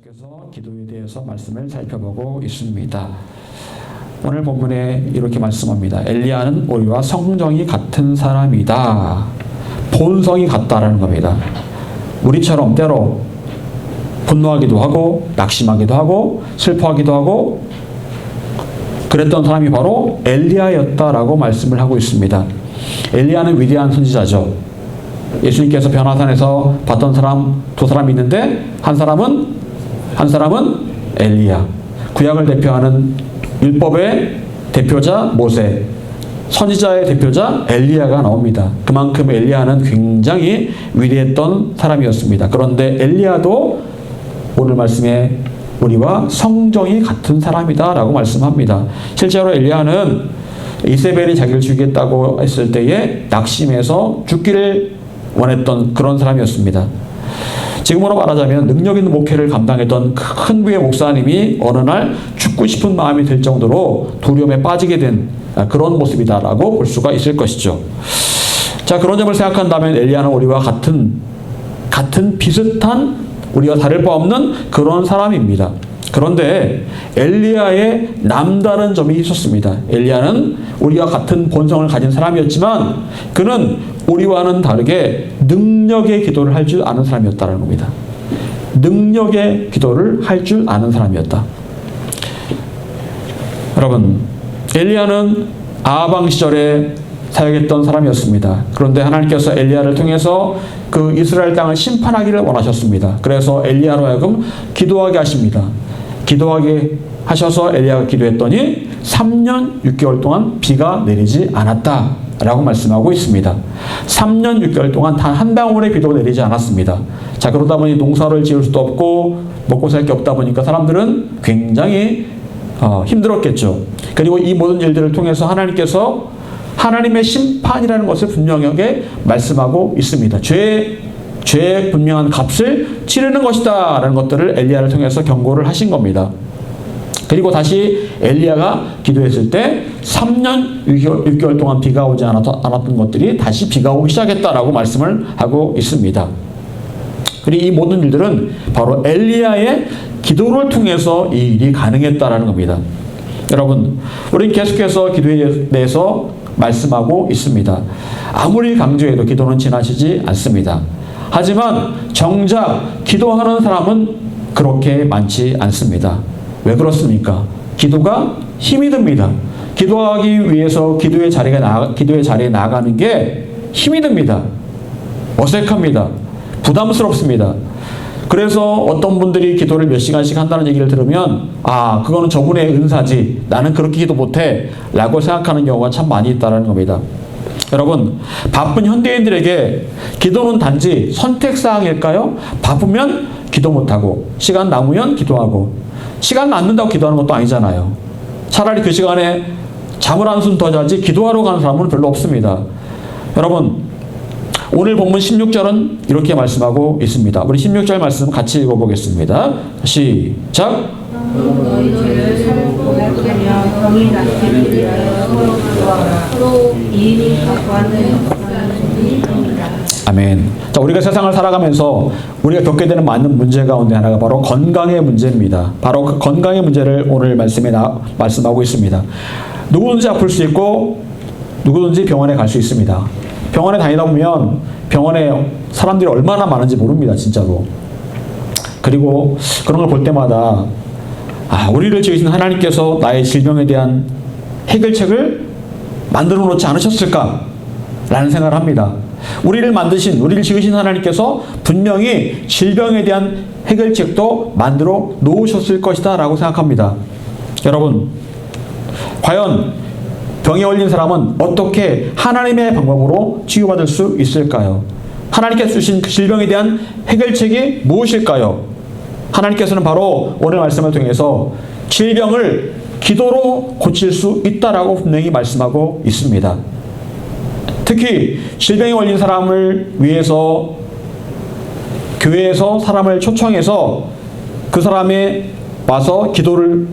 계속해서 기도에 대해서 말씀을 살펴보고 있습니다. 오늘 본문에 이렇게 말씀합니다. 엘리야는 우리와 성정이 같은 사람이다. 본성이 같다라는 겁니다. 우리처럼 때로 분노하기도 하고 낙심하기도 하고 슬퍼하기도 하고 그랬던 사람이 바로 엘리야였다라고 말씀을 하고 있습니다. 엘리야는 위대한 선지자죠. 예수님께서 변화산에서 봤던 사람 두 사람이 있는데 한 사람은 엘리야. 구약을 대표하는 율법의 대표자 모세, 선지자의 대표자 엘리야가 나옵니다. 그만큼 엘리야는 굉장히 위대했던 사람이었습니다. 그런데 엘리야도 오늘 말씀에 우리와 성정이 같은 사람이다 라고 말씀합니다. 실제로 엘리야는 이세벨이 자기를 죽이겠다고 했을 때에 낙심해서 죽기를 원했던 그런 사람이었습니다. 지금으로 말하자면 능력 있는 목회를 감당했던 큰 부의 목사님이 어느 날 죽고 싶은 마음이 들 정도로 두려움에 빠지게 된 그런 모습이다라고 볼 수가 있을 것이죠. 자, 그런 점을 생각한다면 엘리야는 우리와 같은 비슷한 우리가 다를 바 없는 그런 사람입니다. 그런데 엘리야의 남다른 점이 있었습니다. 엘리야는 우리와 같은 본성을 가진 사람이었지만 그는 우리와는 다르게 능력의 기도를 할 줄 아는 사람이었다는 겁니다. 능력의 기도를 할 줄 아는 사람이었다. 여러분, 엘리야는 아하방 시절에 사역했던 사람이었습니다. 그런데 하나님께서 엘리야를 통해서 그 이스라엘 땅을 심판하기를 원하셨습니다. 그래서 엘리야로 하여금 기도하게 하십니다. 기도하게 하셔서 엘리야가 기도했더니 3년 6개월 동안 비가 내리지 않았다 라고 말씀하고 있습니다. 3년 6개월 동안 단 한 방울의 비도 내리지 않았습니다. 자, 그러다 보니 농사를 지을 수도 없고 먹고 살 게 없다 보니까 사람들은 굉장히 힘들었겠죠. 그리고 이 모든 일들을 통해서 하나님께서 하나님의 심판이라는 것을 분명하게 말씀하고 있습니다. 죄의 분명한 값을 치르는 것이다 라는 것들을 엘리야를 통해서 경고를 하신 겁니다. 그리고 다시 엘리야가 기도했을 때 3년 6개월 동안 비가 오지 않았던 것들이 다시 비가 오기 시작했다라고 말씀을 하고 있습니다. 그리고 이 모든 일들은 바로 엘리야의 기도를 통해서 이 일이 가능했다라는 겁니다. 여러분, 우리는 계속해서 기도에 대해서 말씀하고 있습니다. 아무리 강조해도 기도는 지나치지 않습니다. 하지만 정작 기도하는 사람은 그렇게 많지 않습니다. 왜 그렇습니까? 기도가 힘이 듭니다. 기도하기 위해서 기도의 자리에 나가는 게 힘이 듭니다. 어색합니다. 부담스럽습니다. 그래서 어떤 분들이 기도를 몇 시간씩 한다는 얘기를 들으면 그거는 저분의 은사지, 나는 그렇게 기도 못해 라고 생각하는 경우가 참 많이 있다는 겁니다. 여러분, 바쁜 현대인들에게 기도는 단지 선택사항일까요? 바쁘면 기도 못하고 시간 남으면 기도하고 시간 남는다고 기도하는 것도 아니잖아요. 차라리 그 시간에 잠을 한숨 더 자지 기도하러 가는 사람은 별로 없습니다. 여러분, 오늘 본문 16절은 이렇게 말씀하고 있습니다. 우리 16절 말씀 같이 읽어보겠습니다. 시작. 너희 죄를 살고 고백하며 병이 낫기를 위하여 서로 이인이 각과는 아멘. 자, 우리가 세상을 살아가면서 우리가 겪게 되는 많은 문제 가운데 하나가 바로 건강의 문제입니다. 바로 그 건강의 문제를 오늘 말씀하고 있습니다. 누구든지 아플 수 있고 누구든지 병원에 갈 수 있습니다. 병원에 다니다 보면 병원에 사람들이 얼마나 많은지 모릅니다. 진짜로. 그리고 그런 걸 볼 때마다 우리를 지으신 하나님께서 나의 질병에 대한 해결책을 만들어 놓지 않으셨을까? 라는 생각을 합니다. 우리를 지으신 하나님께서 분명히 질병에 대한 해결책도 만들어 놓으셨을 것이다 라고 생각합니다. 여러분, 과연 병에 걸린 사람은 어떻게 하나님의 방법으로 치유받을 수 있을까요? 하나님께서 주신 그 질병에 대한 해결책이 무엇일까요? 하나님께서는 바로 오늘 말씀을 통해서 질병을 기도로 고칠 수 있다라고 분명히 말씀하고 있습니다. 특히 질병에 걸린 사람을 위해서 교회에서 사람을 초청해서 그 사람이 와서 기도를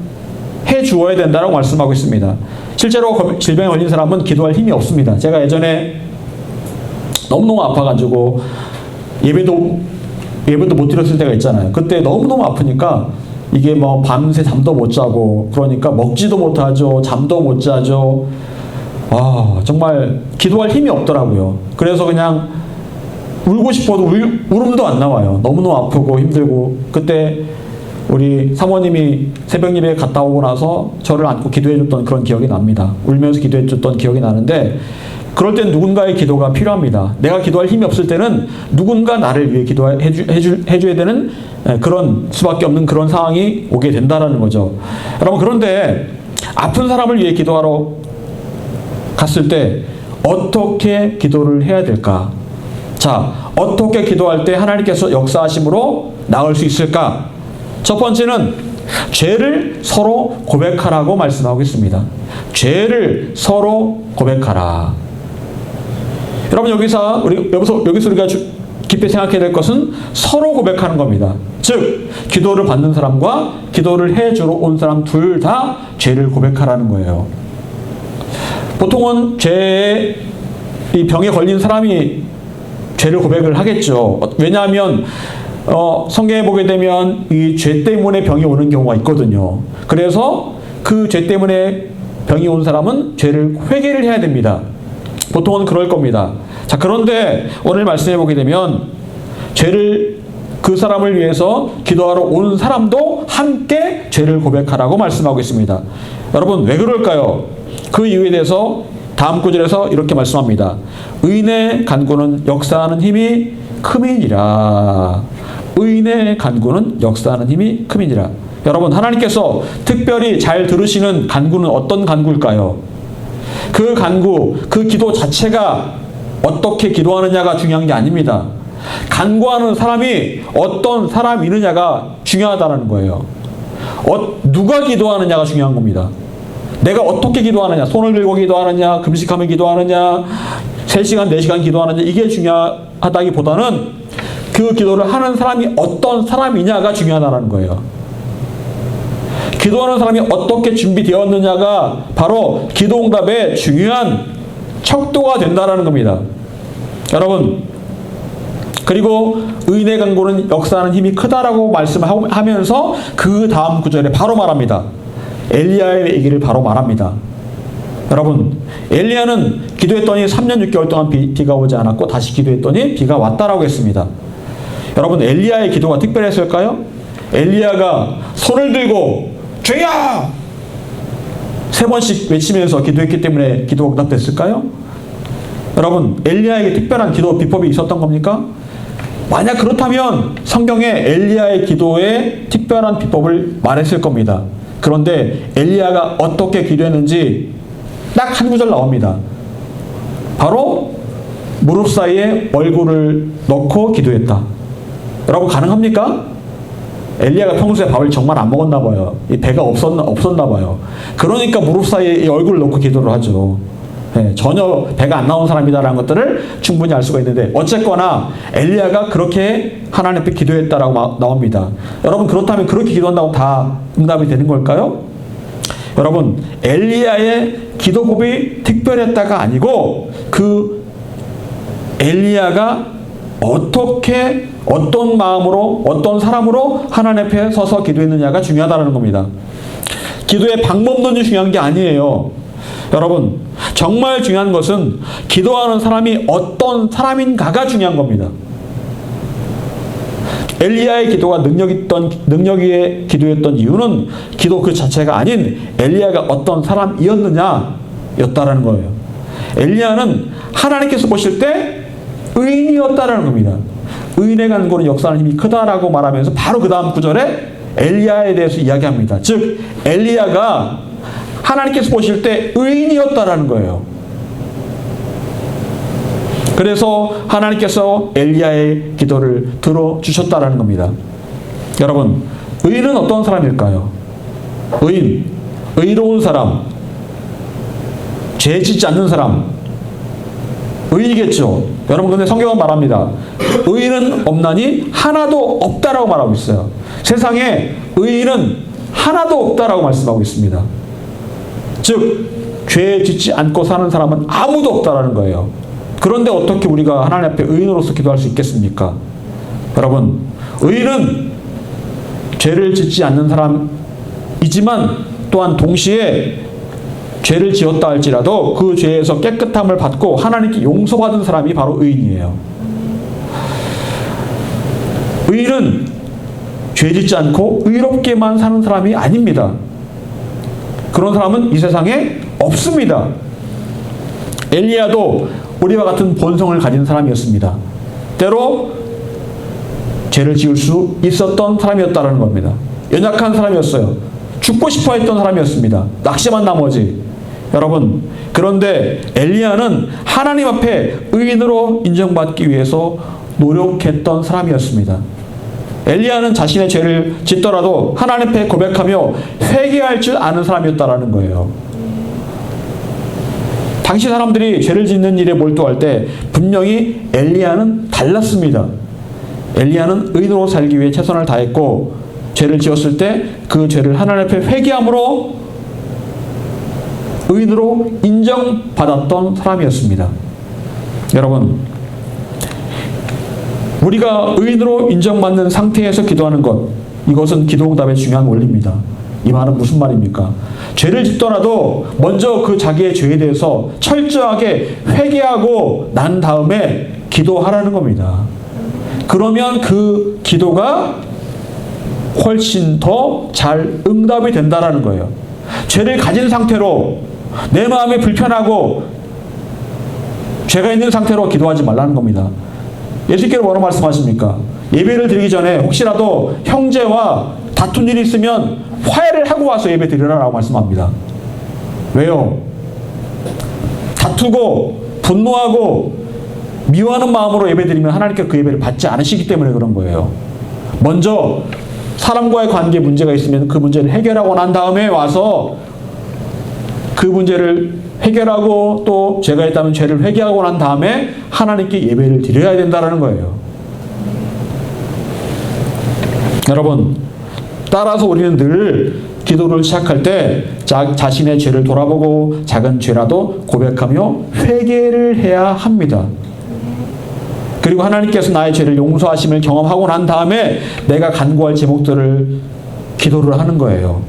해 주어야 된다고 말씀하고 있습니다. 실제로 질병에 걸린 사람은 기도할 힘이 없습니다. 제가 예전에 너무너무 아파가지고 예배도 예배도 못 드렸을 때가 있잖아요. 그때 너무너무 아프니까 이게 뭐 밤새 잠도 못 자고 그러니까 먹지도 못하죠. 잠도 못 자죠. 정말 기도할 힘이 없더라고요. 그래서 그냥 울고 싶어도 울음도 안 나와요. 너무너무 아프고 힘들고. 그때 우리 사모님이 새벽 예배 갔다 오고 나서 저를 안고 기도해 줬던 그런 기억이 납니다. 울면서 기도해 줬던 기억이 나는데, 그럴 땐 누군가의 기도가 필요합니다. 내가 기도할 힘이 없을 때는 누군가 나를 위해 해줘야 되는 그런 수밖에 없는 그런 상황이 오게 된다라는 거죠. 여러분, 그런데 아픈 사람을 위해 기도하러 갔을 때 어떻게 기도를 해야 될까? 자, 어떻게 기도할 때 하나님께서 역사하심으로 나을 수 있을까? 첫 번째는 죄를 서로 고백하라고 말씀하고 있습니다. 죄를 서로 고백하라. 여러분, 여기서 우리가 깊이 생각해야 될 것은 서로 고백하는 겁니다. 즉, 기도를 받는 사람과 기도를 해주러 온 사람 둘 다 죄를 고백하라는 거예요. 보통은 이 병에 걸린 사람이 죄를 고백을 하겠죠. 왜냐하면 성경에 보게 되면 이 죄 때문에 병이 오는 경우가 있거든요. 그래서 그 죄 때문에 병이 온 사람은 죄를 회개를 해야 됩니다. 보통은 그럴 겁니다. 자, 그런데 오늘 말씀해 보게 되면 그 사람을 위해서 기도하러 온 사람도 함께 죄를 고백하라고 말씀하고 있습니다. 여러분, 왜 그럴까요? 그 이유에 대해서 다음 구절에서 이렇게 말씀합니다. 의인의 간구는 역사하는 힘이 큼이니라. 의인의 간구는 역사하는 힘이 큼이니라. 여러분, 하나님께서 특별히 잘 들으시는 간구는 어떤 간구일까요? 그 간구, 그 기도 자체가 어떻게 기도하느냐가 중요한 게 아닙니다. 간구하는 사람이 어떤 사람이느냐가 중요하다는 거예요. 누가 기도하느냐가 중요한 겁니다. 내가 어떻게 기도하느냐, 손을 들고 기도하느냐, 금식하며 기도하느냐, 3시간, 4시간 기도하느냐, 이게 중요하다기보다는 그 기도를 하는 사람이 어떤 사람이냐가 중요하다는 거예요. 기도하는 사람이 어떻게 준비되었느냐가 바로 기도응답의 중요한 척도가 된다는 겁니다. 여러분, 그리고 의인의 간구는 역사하는 힘이 크다라고 말씀하면서 그 다음 구절에 바로 말합니다. 엘리야의 얘기를 바로 말합니다. 여러분, 엘리야는 기도했더니 3년 6개월 동안 비가 오지 않았고 다시 기도했더니 비가 왔다라고 했습니다. 여러분, 엘리야의 기도가 특별했을까요? 엘리야가 손을 들고 주여! 3번씩 외치면서 기도했기 때문에 기도가 응답됐을까요? 여러분, 엘리야에게 특별한 기도 비법이 있었던 겁니까? 만약 그렇다면 성경에 엘리야의 기도에 특별한 비법을 말했을 겁니다. 그런데 엘리야가 어떻게 기도했는지 딱 한 구절 나옵니다. 바로 무릎 사이에 얼굴을 넣고 기도했다. 여러분, 가능합니까? 엘리야가 평소에 밥을 정말 안 먹었나 봐요. 이 배가 없었나 봐요. 그러니까 무릎 사이에 이 얼굴을 넣고 기도를 하죠. 전혀 배가 안 나온 사람이다라는 것들을 충분히 알 수가 있는데, 어쨌거나 엘리야가 그렇게 하나님 앞에 기도했다라고 나옵니다. 여러분, 그렇다면 그렇게 기도한다고 다 응답이 되는 걸까요? 여러분, 엘리야의 기도법이 특별했다가 아니고 그 엘리야가 어떻게, 어떤 마음으로, 어떤 사람으로 하나님 앞에 서서 기도했느냐가 중요하다는 겁니다. 기도의 방법론이 중요한 게 아니에요. 여러분, 정말 중요한 것은 기도하는 사람이 어떤 사람인가가 중요한 겁니다. 엘리야의 기도가 능력 위에 기도했던 이유는 기도 그 자체가 아닌 엘리야가 어떤 사람이었느냐였다라는 거예요. 엘리야는 하나님께서 보실 때 의인이었다라는 겁니다. 의인의 간구는 역사하는 힘이 크다라고 말하면서 바로 그 다음 구절에 엘리야에 대해서 이야기합니다. 즉, 엘리야가 하나님께서 보실 때 의인이었다라는 거예요. 그래서 하나님께서 엘리야의 기도를 들어주셨다라는 겁니다. 여러분, 의인은 어떤 사람일까요? 의인, 의로운 사람, 죄 짓지 않는 사람, 의인이겠죠. 여러분, 근데 성경은 말합니다. 의인은 없나니 하나도 없다라고 말하고 있어요. 세상에 의인은 하나도 없다라고 말씀하고 있습니다. 즉, 죄 짓지 않고 사는 사람은 아무도 없다라는 거예요. 그런데 어떻게 우리가 하나님 앞에 의인으로서 기도할 수 있겠습니까? 여러분, 의인은 죄를 짓지 않는 사람이지만 또한 동시에 죄를 지었다 할지라도 그 죄에서 깨끗함을 받고 하나님께 용서받은 사람이 바로 의인이에요. 의인은 죄 짓지 않고 의롭게만 사는 사람이 아닙니다. 그런 사람은 이 세상에 없습니다. 엘리야도 우리와 같은 본성을 가진 사람이었습니다. 때로 죄를 지을 수 있었던 사람이었다는 겁니다. 연약한 사람이었어요. 죽고 싶어 했던 사람이었습니다. 낙심한 나머지. 여러분, 그런데 엘리야는 하나님 앞에 의인으로 인정받기 위해서 노력했던 사람이었습니다. 엘리야는 자신의 죄를 짓더라도 하나님 앞에 고백하며 회개할 줄 아는 사람이었다라는 거예요. 당시 사람들이 죄를 짓는 일에 몰두할 때 분명히 엘리야는 달랐습니다. 엘리야는 의인으로 살기 위해 최선을 다했고 죄를 지었을 때 그 죄를 하나님 앞에 회개함으로 의인으로 인정받았던 사람이었습니다. 여러분, 우리가 의인으로 인정받는 상태에서 기도하는 것, 이것은 기도응답의 중요한 원리입니다. 이 말은 무슨 말입니까? 죄를 짓더라도 먼저 그 자기의 죄에 대해서 철저하게 회개하고 난 다음에 기도하라는 겁니다. 그러면 그 기도가 훨씬 더 잘 응답이 된다라는 거예요. 죄를 가진 상태로 내 마음이 불편하고 죄가 있는 상태로 기도하지 말라는 겁니다. 예수께서 뭐라고 말씀하십니까? 예배를 드리기 전에 혹시라도 형제와 다툰 일이 있으면 화해를 하고 와서 예배 드리라라고 말씀합니다. 왜요? 다투고 분노하고 미워하는 마음으로 예배 드리면 하나님께 그 예배를 받지 않으시기 때문에 그런 거예요. 먼저 사람과의 관계에 문제가 있으면 그 문제를 해결하고 난 다음에 와서 그 문제를 해결하고 또 죄가 있다면 죄를 회개하고 난 다음에 하나님께 예배를 드려야 된다는 거예요. 여러분, 따라서 우리는 늘 기도를 시작할 때 자신의 죄를 돌아보고 작은 죄라도 고백하며 회개를 해야 합니다. 그리고 하나님께서 나의 죄를 용서하심을 경험하고 난 다음에 내가 간구할 제목들을 기도를 하는 거예요.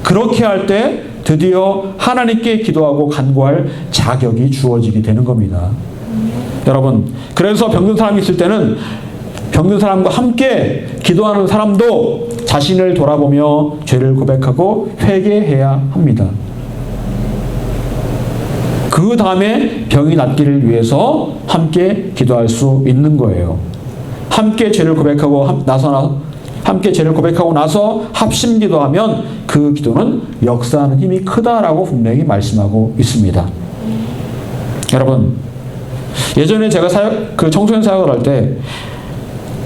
그렇게 할 때 드디어 하나님께 기도하고 간구할 자격이 주어지게 되는 겁니다. 여러분, 그래서 병든 사람이 있을 때는 병든 사람과 함께 기도하는 사람도 자신을 돌아보며 죄를 고백하고 회개해야 합니다. 그 다음에 병이 낫기를 위해서 함께 기도할 수 있는 거예요. 함께 죄를 고백하고 함께 죄를 고백하고 나서 합심 기도하면 그 기도는 역사하는 힘이 크다라고 분명히 말씀하고 있습니다. 여러분, 예전에 제가 청소년 사역을 할 때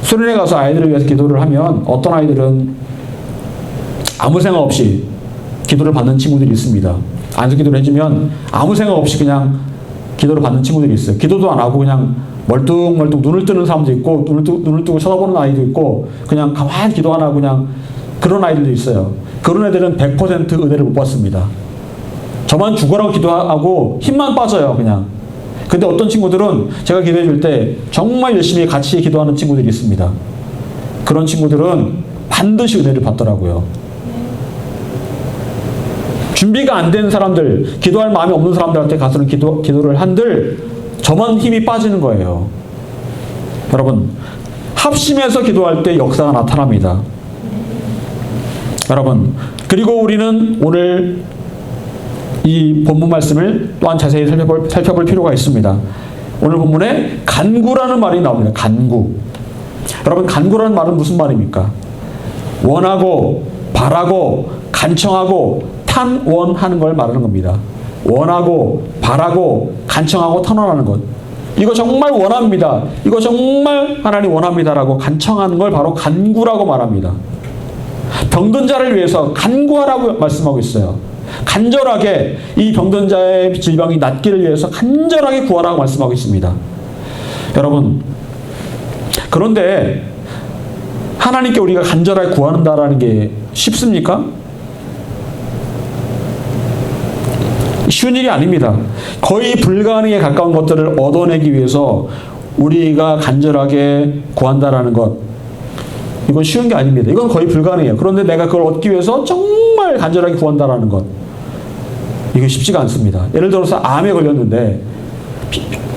수련회 가서 아이들을 위해서 기도를 하면 어떤 아이들은 아무 생각 없이 기도를 받는 친구들이 있습니다. 안수 기도를 해주면 아무 생각 없이 그냥 기도를 받는 친구들이 있어요. 기도도 안 하고 그냥 멀뚱멀뚱 눈을 뜨는 사람도 있고 눈을 뜨고 쳐다보는 아이도 있고 그냥 가만히 기도 안 하고 그냥 그런 아이들도 있어요. 그런 애들은 100% 은혜를 못 받습니다. 저만 죽으라고 기도하고 힘만 빠져요, 그냥. 근데 어떤 친구들은 제가 기도해 줄 때 정말 열심히 같이 기도하는 친구들이 있습니다. 그런 친구들은 반드시 은혜를 받더라고요. 준비가 안 된 사람들, 기도할 마음이 없는 사람들한테 가서는 기도를 한들 저만 힘이 빠지는 거예요. 여러분, 합심해서 기도할 때 역사가 나타납니다. 여러분, 그리고 우리는 오늘 이 본문 말씀을 또한 자세히 살펴볼 필요가 있습니다. 오늘 본문에 간구라는 말이 나옵니다. 간구. 여러분, 간구라는 말은 무슨 말입니까? 원하고 바라고 간청하고 탄원하는 걸 말하는 겁니다. 원하고 바라고 간청하고 탄원하는 것. 이거 정말 원합니다. 이거 정말 하나님 원합니다라고 간청하는 걸 바로 간구라고 말합니다. 병든 자를 위해서 간구하라고 말씀하고 있어요. 간절하게 이 병든 자의 질병이 낫기를 위해서 간절하게 구하라고 말씀하고 있습니다. 여러분, 그런데 하나님께 우리가 간절하게 구한다라는 게 쉽습니까? 쉬운 일이 아닙니다. 거의 불가능에 가까운 것들을 얻어내기 위해서 우리가 간절하게 구한다라는 것, 이건 쉬운 게 아닙니다. 이건 거의 불가능해요. 그런데 내가 그걸 얻기 위해서 정말 간절하게 구한다라는 것. 이게 쉽지가 않습니다. 예를 들어서 암에 걸렸는데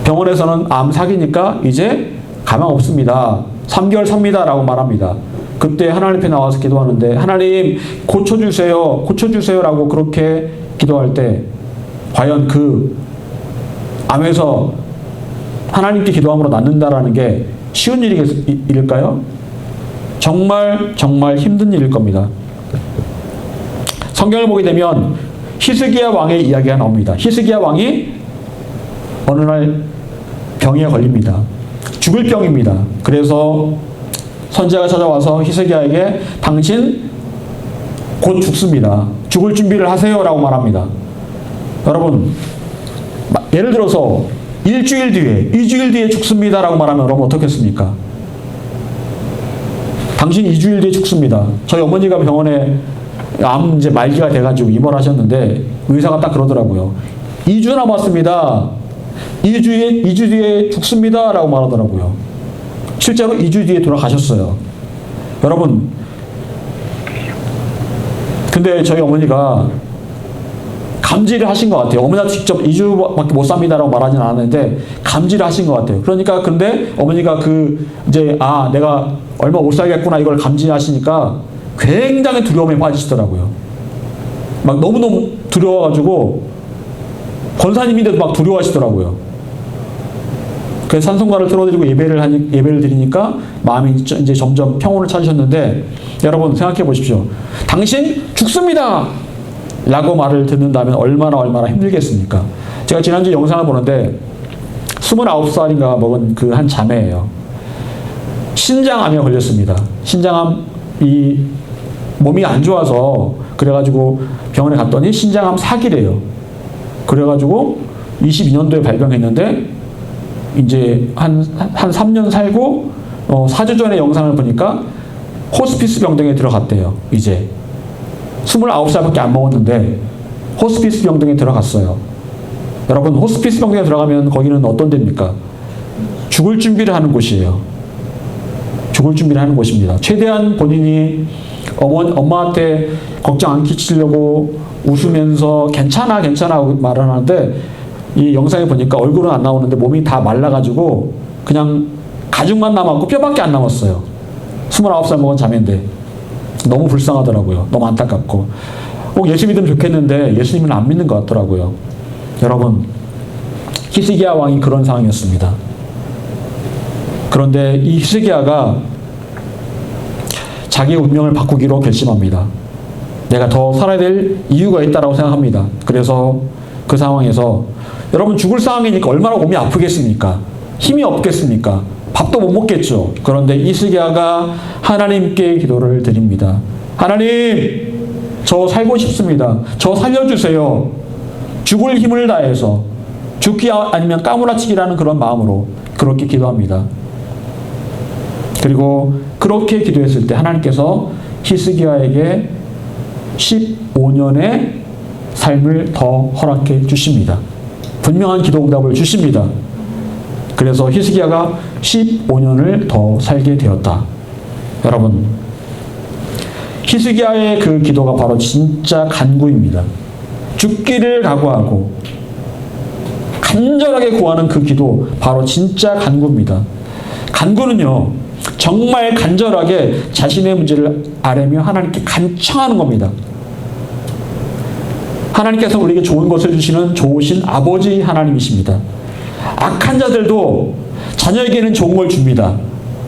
병원에서는 암 사기니까 이제 가망 없습니다. 3개월 삽니다라고 말합니다. 그때 하나님 앞에 나와서 기도하는데 하나님 고쳐주세요. 고쳐주세요라고 그렇게 기도할 때 과연 그 암에서 하나님께 기도함으로 낫는다라는 게 쉬운 일일까요? 정말 정말 힘든 일일 겁니다. 성경을 보게 되면 히스기야 왕의 이야기가 나옵니다. 히스기야 왕이 어느 날 병에 걸립니다. 죽을 병입니다. 그래서 선지자가 찾아와서 히스기야에게 당신 곧 죽습니다. 죽을 준비를 하세요라고 말합니다. 여러분, 예를 들어서 일주일 뒤에, 2주일 뒤에 죽습니다라고 말하면 여러분 어떻겠습니까? 당신 2주일 뒤에 죽습니다. 저희 어머니가 병원에 암 이제 말기가 돼가지고 입원을 하셨는데 의사가 딱 그러더라고요. 2주 남았습니다. 2주 뒤에 죽습니다라고 말하더라고요. 실제로 2주 뒤에 돌아가셨어요. 여러분, 근데 저희 어머니가 감지를 하신 것 같아요. 어머니가 직접 2주밖에 못 삽니다라고 말하진 않았는데 감지를 하신 것 같아요. 그러니까 근데 어머니가 이제 내가 얼마 못 살겠구나 이걸 감지하시니까 굉장히 두려움에 빠지시더라고요. 막 너무너무 두려워가지고 권사님인데도 막 두려워하시더라고요. 그래서 찬송가를 틀어드리고 예배를 드리니까 마음이 이제 점점 평온을 찾으셨는데 여러분 생각해 보십시오. 당신 죽습니다! 라고 말을 듣는다면 얼마나 힘들겠습니까? 제가 지난주 영상을 보는데 29살인가 먹은 그 한 자매예요. 신장암에 걸렸습니다. 신장암이 몸이 안 좋아서 그래가지고 병원에 갔더니 신장암 사기래요. 그래가지고 22년도에 발병했는데 이제 한 3년 살고 4주 전에 영상을 보니까 호스피스 병동에 들어갔대요. 이제 29살밖에 안 먹었는데 호스피스 병동에 들어갔어요. 여러분, 호스피스 병동에 들어가면 거기는 어떤 데입니까? 죽을 준비를 하는 곳이에요. 죽을 준비를 하는 곳입니다. 최대한 본인이 엄마한테 걱정 안 끼치려고 웃으면서 괜찮아 말을 하는데 이 영상에 보니까 얼굴은 안 나오는데 몸이 다 말라가지고 그냥 가죽만 남았고 뼈밖에 안 남았어요. 29살 먹은 자매인데 너무 불쌍하더라고요. 너무 안타깝고 꼭 예수 믿으면 좋겠는데 예수님은 안 믿는 것 같더라고요. 여러분, 히스기야 왕이 그런 상황이었습니다. 그런데 이 히스기야가 자기의 운명을 바꾸기로 결심합니다. 내가 더 살아야 될 이유가 있다고 생각합니다. 그래서 그 상황에서 여러분 죽을 상황이니까 얼마나 몸이 아프겠습니까? 힘이 없겠습니까? 밥도 못 먹겠죠. 그런데 히스기야가 하나님께 기도를 드립니다. 하나님, 저 살고 싶습니다. 저 살려주세요. 죽을 힘을 다해서 죽기 아니면 까무라치기라는 그런 마음으로 그렇게 기도합니다. 그리고 그렇게 기도했을 때 하나님께서 히스기야에게 15년의 삶을 더 허락해 주십니다. 분명한 기도 응답을 주십니다. 그래서 히스기야가 15년을 더 살게 되었다. 여러분, 히스기야의 그 기도가 바로 진짜 간구입니다. 죽기를 각오하고 간절하게 구하는 그 기도, 바로 진짜 간구입니다. 간구는요, 정말 간절하게 자신의 문제를 아뢰며 하나님께 간청하는 겁니다. 하나님께서 우리에게 좋은 것을 주시는 좋으신 아버지 하나님이십니다. 악한 자들도 자녀에게는 좋은 걸 줍니다.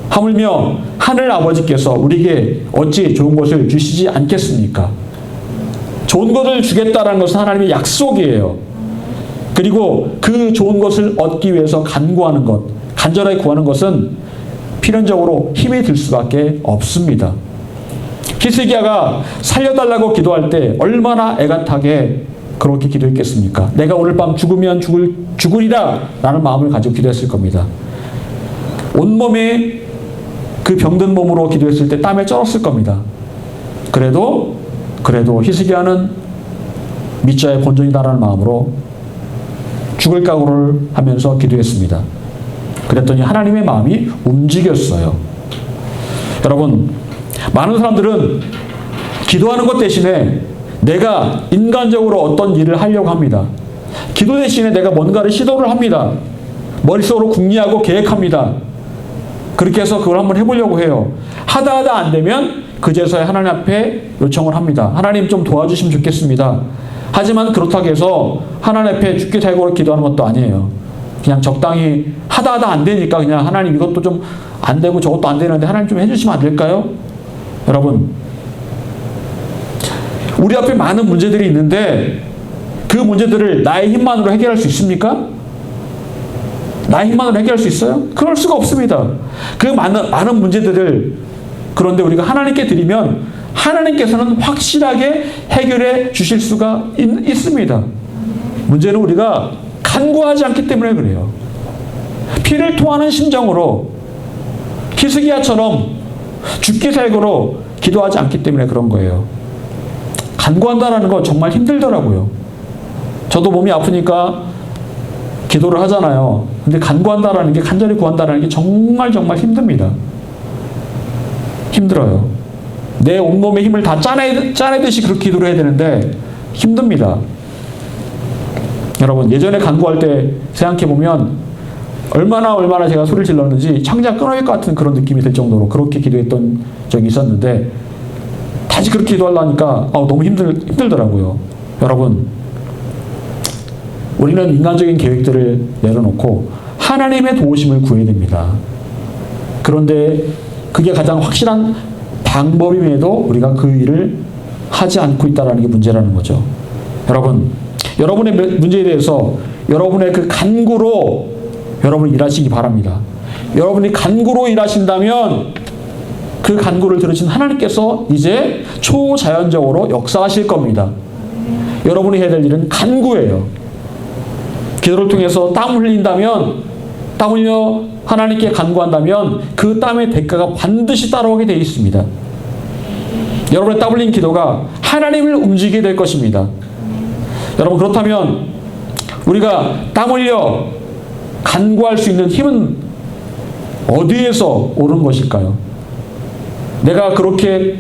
하물며 하늘 아버지께서 우리에게 어찌 좋은 것을 주시지 않겠습니까? 좋은 것을 주겠다라는 것은 하나님의 약속이에요. 그리고 그 좋은 것을 얻기 위해서 간구하는 것, 간절하게 구하는 것은 필연적으로 힘이 들 수밖에 없습니다. 히스기야가 살려달라고 기도할 때 얼마나 애같하게 그렇게 기도했겠습니까? 내가 오늘 밤 죽으면 죽으리라 라는 마음을 가지고 기도했을 겁니다. 온몸에 그 병든 몸으로 기도했을 때 땀에 쩔었을 겁니다. 그래도 히스기야는 믿자의 본전이다라는 마음으로 죽을 각오를 하면서 기도했습니다. 그랬더니 하나님의 마음이 움직였어요. 여러분, 많은 사람들은 기도하는 것 대신에 내가 인간적으로 어떤 일을 하려고 합니다. 기도 대신에 내가 뭔가를 시도를 합니다. 머릿속으로 궁리하고 계획합니다. 그렇게 해서 그걸 한번 해보려고 해요. 하다 안 되면 그제서야 하나님 앞에 요청을 합니다. 하나님 좀 도와주시면 좋겠습니다. 하지만 그렇다고 해서 하나님 앞에 죽기 살고를 기도하는 것도 아니에요. 그냥 적당히 하다 안 되니까 그냥 하나님 이것도 좀 안 되고 저것도 안 되는데 하나님 좀 해주시면 안 될까요? 여러분, 우리 앞에 많은 문제들이 있는데 그 문제들을 나의 힘만으로 해결할 수 있습니까? 나의 힘만으로 해결할 수 있어요? 그럴 수가 없습니다. 그 많은 문제들을 그런데 우리가 하나님께 드리면 하나님께서는 확실하게 해결해 주실 수가 있습니다. 문제는 우리가 간구하지 않기 때문에 그래요. 피를 토하는 심정으로 히스기야처럼 죽기 살고로 기도하지 않기 때문에 그런 거예요. 간구한다는 거 정말 힘들더라고요. 저도 몸이 아프니까 기도를 하잖아요. 근데 간구한다라는 게, 간절히 구한다라는 게 정말 힘듭니다. 힘들어요. 내 온몸의 힘을 다 짜내듯이 그렇게 기도를 해야 되는데 힘듭니다. 여러분, 예전에 간구할 때 생각해보면 얼마나 제가 소리를 질렀는지 창자가 끊어질 것 같은 그런 느낌이 들 정도로 그렇게 기도했던 적이 있었는데 다시 그렇게 기도하려니까 너무 힘들더라고요. 여러분, 우리는 인간적인 계획들을 내려놓고 하나님의 도우심을 구해야 됩니다. 그런데 그게 가장 확실한 방법임에도 우리가 그 일을 하지 않고 있다는 게 문제라는 거죠. 여러분, 여러분의 문제에 대해서 여러분의 그 간구로 여러분 일하시기 바랍니다. 여러분이 간구로 일하신다면 그 간구를 들으신 하나님께서 이제 초자연적으로 역사하실 겁니다. 여러분이 해야 될 일은 간구예요. 기도를 통해서 땀 흘린다면, 땀 흘려 하나님께 간구한다면 그 땀의 대가가 반드시 따라오게 되어 있습니다. 여러분의 땀 흘린 기도가 하나님을 움직이게 될 것입니다. 여러분, 그렇다면 우리가 땀 흘려 간구할 수 있는 힘은 어디에서 오는 것일까요? 내가 그렇게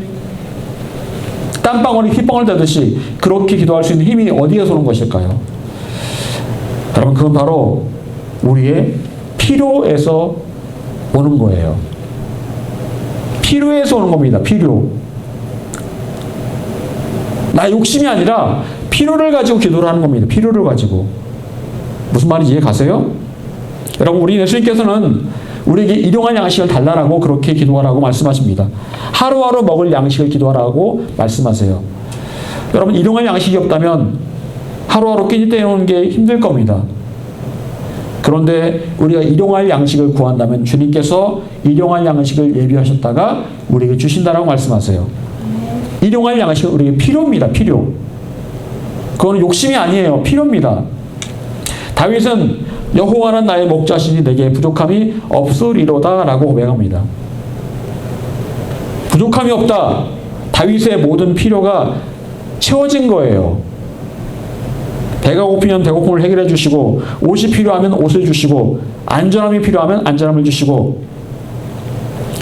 땀방울이 핏방울 되듯이 그렇게 기도할 수 있는 힘이 어디에서 오는 것일까요? 여러분, 그건 바로 우리의 필요에서 오는 거예요. 필요에서 오는 겁니다. 필요. 나 욕심이 아니라 필요를 가지고 기도를 하는 겁니다. 필요를 가지고. 무슨 말인지 이해 가세요? 여러분, 우리 예수님께서는 우리에게 일용할 양식을 달라고 그렇게 기도하라고 말씀하십니다. 하루하루 먹을 양식을 기도하라고 말씀하세요. 여러분, 일용할 양식이 없다면 하루하루 끼니 때우는 게 힘들 겁니다. 그런데 우리가 일용할 양식을 구한다면 주님께서 일용할 양식을 예비하셨다가 우리에게 주신다라고 말씀하세요. 일용할 양식은 우리에게 필요입니다. 필요. 그건 욕심이 아니에요. 필요입니다. 다윗은 여호와는 나의 목자시니 내게 부족함이 없으리로다 라고 고백합니다. 부족함이 없다. 다윗의 모든 필요가 채워진 거예요. 배가 고프면 배고픔을 해결해 주시고, 옷이 필요하면 옷을 주시고, 안전함이 필요하면 안전함을 주시고,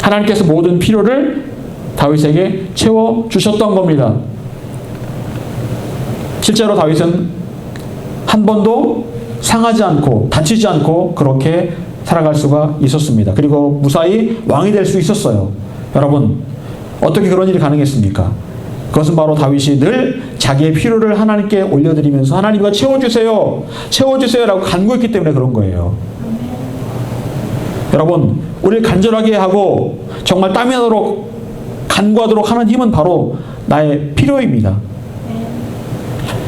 하나님께서 모든 필요를 다윗에게 채워주셨던 겁니다. 실제로 다윗은 한 번도 상하지 않고 다치지 않고 그렇게 살아갈 수가 있었습니다. 그리고 무사히 왕이 될 수 있었어요. 여러분, 어떻게 그런 일이 가능했습니까? 그것은 바로 다윗이 늘 자기의 필요를 하나님께 올려드리면서 하나님과 채워주세요, 채워주세요 라고 간구했기 때문에 그런 거예요. 여러분, 우리를 간절하게 하고 정말 땀이 나도록 간구하도록 하는 힘은 바로 나의 필요입니다.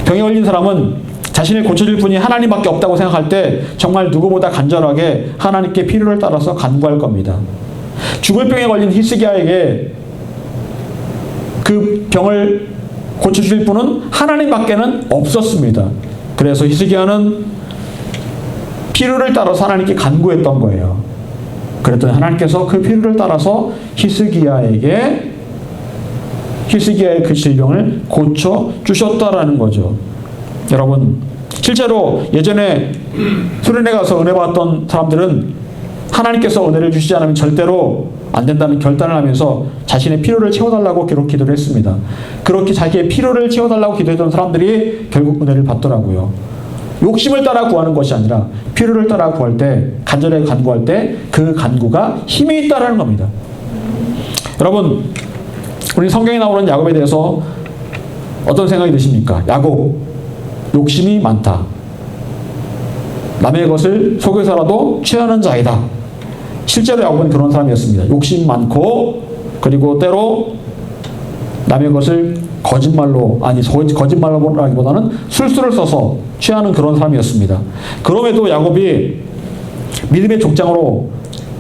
병에 걸린 사람은 자신을 고쳐줄 분이 하나님밖에 없다고 생각할 때 정말 누구보다 간절하게 하나님께 필요를 따라서 간구할 겁니다. 죽을 병에 걸린 히스기야에게 그 병을 고쳐줄 분은 하나님밖에는 없었습니다. 그래서 히스기야는 필요를 따라서 하나님께 간구했던 거예요. 그랬더니 하나님께서 그 필요를 따라서 히스기야의 그 질병을 고쳐주셨다라는 거죠. 여러분, 실제로 예전에 수련회 가서 은혜 받았던 사람들은 하나님께서 은혜를 주시지 않으면 절대로 안 된다는 결단을 하면서 자신의 필요를 채워달라고 기도를 했습니다. 그렇게 자기의 필요를 채워달라고 기도했던 사람들이 결국 은혜를 받더라고요. 욕심을 따라 구하는 것이 아니라 필요를 따라 구할 때, 간절하게 간구할 때 그 간구가 힘이 있다라는 겁니다. 여러분, 우리 성경에 나오는 야곱에 대해서 어떤 생각이 드십니까? 야곱, 욕심이 많다. 남의 것을 속여서라도 취하는 자이다. 실제로 야곱은 그런 사람이었습니다. 욕심 많고, 그리고 때로 남의 것을 거짓말로라기보다는 술수를 써서 취하는 그런 사람이었습니다. 그럼에도 야곱이 믿음의 족장으로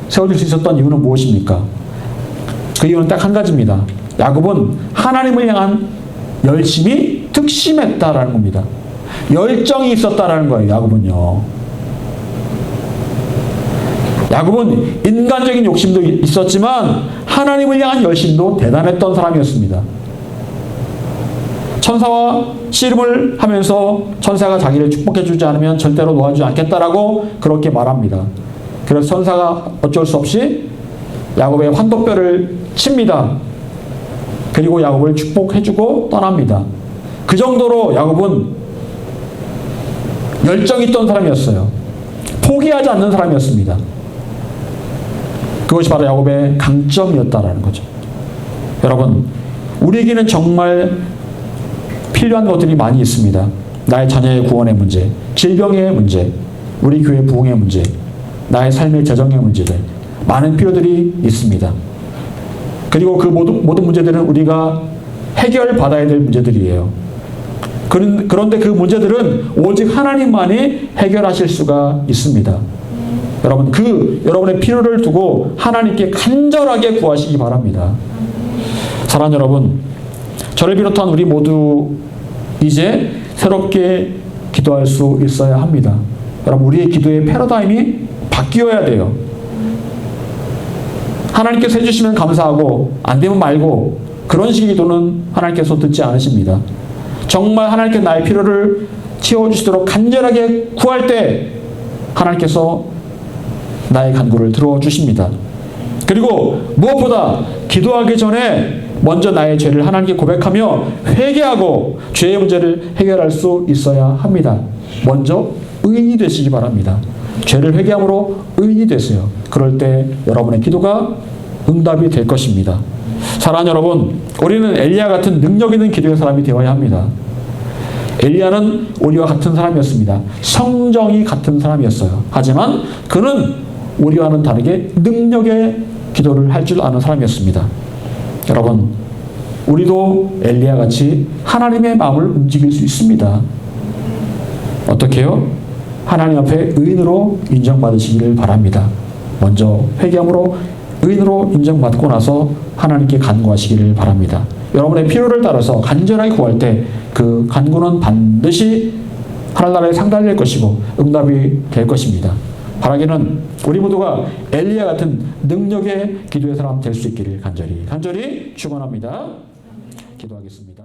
세워질 수 있었던 이유는 무엇입니까? 그 이유는 딱 한 가지입니다. 야곱은 하나님을 향한 열심이 특심했다라는 겁니다. 열정이 있었다라는 거예요, 야곱은요. 야곱은 인간적인 욕심도 있었지만 하나님을 향한 열심도 대단했던 사람이었습니다. 천사와 씨름을 하면서 천사가 자기를 축복해주지 않으면 절대로 놓아주지 않겠다라고 그렇게 말합니다. 그래서 천사가 어쩔 수 없이 야곱의 환도뼈를 칩니다. 그리고 야곱을 축복해주고 떠납니다. 그 정도로 야곱은 열정이 있던 사람이었어요. 포기하지 않는 사람이었습니다. 그것이 바로 야곱의 강점이었다라는 거죠. 여러분, 우리에게는 정말 필요한 것들이 많이 있습니다. 나의 자녀의 구원의 문제, 질병의 문제, 우리 교회 부흥의 문제, 나의 삶의 재정의 문제들, 많은 필요들이 있습니다. 그리고 그 모든 문제들은 우리가 해결받아야 될 문제들이에요. 그런데 그 문제들은 오직 하나님만이 해결하실 수가 있습니다. 여러분, 여러분의 필요를 두고 하나님께 간절하게 구하시기 바랍니다. 사랑하는 여러분, 저를 비롯한 우리 모두 이제 새롭게 기도할 수 있어야 합니다. 여러분, 우리의 기도의 패러다임이 바뀌어야 돼요. 하나님께서 해주시면 감사하고 안 되면 말고 그런 식의 기도는 하나님께서 듣지 않으십니다. 정말 하나님께 나의 필요를 채워주시도록 간절하게 구할 때 하나님께서 나의 간구를 들어주십니다. 그리고 무엇보다 기도하기 전에 먼저 나의 죄를 하나님께 고백하며 회개하고 죄의 문제를 해결할 수 있어야 합니다. 먼저 의인이 되시기 바랍니다. 죄를 회개함으로 의인이 되세요. 그럴 때 여러분의 기도가 응답이 될 것입니다. 사랑하는 여러분, 우리는 엘리야 같은 능력 있는 기도의 사람이 되어야 합니다. 엘리야는 우리와 같은 사람이었습니다. 성정이 같은 사람이었어요. 하지만 그는 우리와는 다르게 능력의 기도를 할 줄 아는 사람이었습니다. 여러분, 우리도 엘리야 같이 하나님의 마음을 움직일 수 있습니다. 어떻게요? 하나님 앞에 의인으로 인정받으시기를 바랍니다. 먼저 회개함으로 의인으로 인정받고 나서 하나님께 간구하시기를 바랍니다. 여러분의 필요를 따라서 간절하게 구할 때 그 간구는 반드시 하늘나라에 상달될 것이고 응답이 될 것입니다. 바라기는 우리 모두가 엘리야 같은 능력의 기도의 사람 될 수 있기를 간절히 축원합니다. 기도하겠습니다.